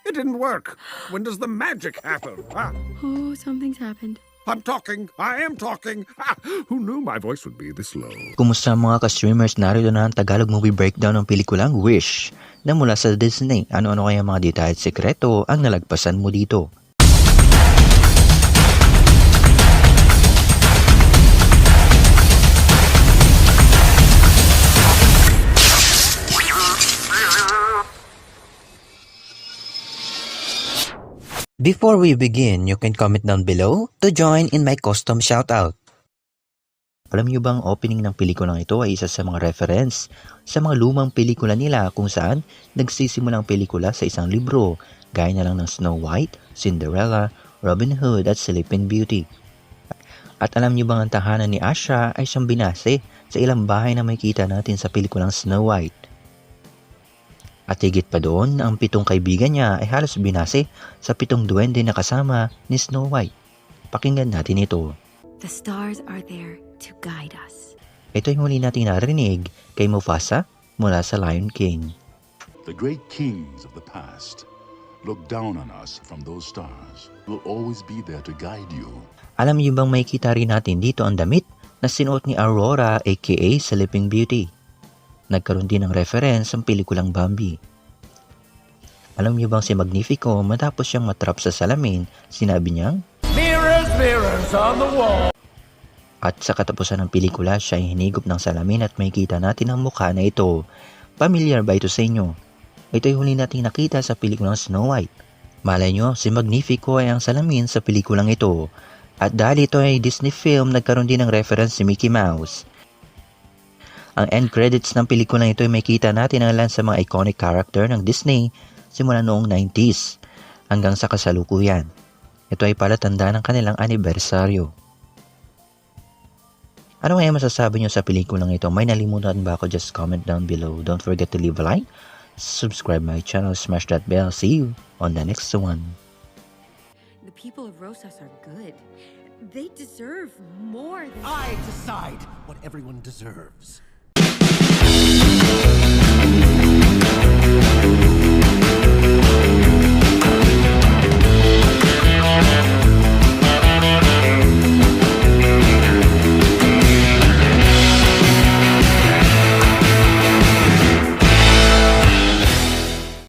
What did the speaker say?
It didn't work. When does the magic happen? Oh, something's happened. I'm talking. I am talking. Who knew my voice would be this low? Kumusta mga ka-streamers? Narito na ang Tagalog movie breakdown ng pelikulang Wish na mula sa Disney. Ano-ano kaya mga detalye at sekreto ang nalagpasan mo dito? Before we begin, you can comment down below to join in my custom shoutout. Alam niyo bang opening ng pelikulang ito ay isa sa mga reference sa mga lumang pelikula nila kung saan nagsisimula ang pelikula sa isang libro gaya na lang ng Snow White, Cinderella, Robin Hood at Sleeping Beauty. At alam niyo bang ang tahanan ni Asha ay siyang binase sa ilang bahay na makikita natin sa pelikulang Snow White? At higit pa doon, ang 7 kaibigan niya ay halos binase sa 7 duwende na kasama ni Snow White. Pakinggan natin ito. The stars are there to guide us. Ito yung huli nating narinig kay Mufasa mula sa Lion King. The great kings of the past look down on us from those stars. Will always be there to guide you. Alam niyo bang makikita rin natin dito ang damit na sinuot ni Aurora aka Sleeping Beauty? Nagkaroon din ng reference ang pelikulang Bambi. Alam niyo bang si Magnifico matapos siyang matrap sa salamin, sinabi niyang, Mirrors, mirrors on the wall. at sa katapusan ng pelikula siya ay hinigop ng salamin at makikita natin ang mukha na ito. Familiar ba ito sa inyo? Ito ay huli nating nakita sa pelikulang Snow White. Malay nyo, si Magnifico ay ang salamin sa pelikulang ito. At dahil ito ay Disney film, nagkaroon din ng reference si Mickey Mouse. Ang end credits ng pelikulang ito ay makikita natin ang ilan sa mga iconic character ng Disney simula noong 90s hanggang sa kasalukuyan. Ito ay palatanda ng kanilang anibersaryo. Ano kaya masasabi nyo sa pelikulang ito? May nalimutan ba ako? Just comment down below. Don't forget to leave a like, subscribe my channel, smash that bell. See you on the next one. The people of Rosas are good. They deserve more than... I decide what everyone deserves.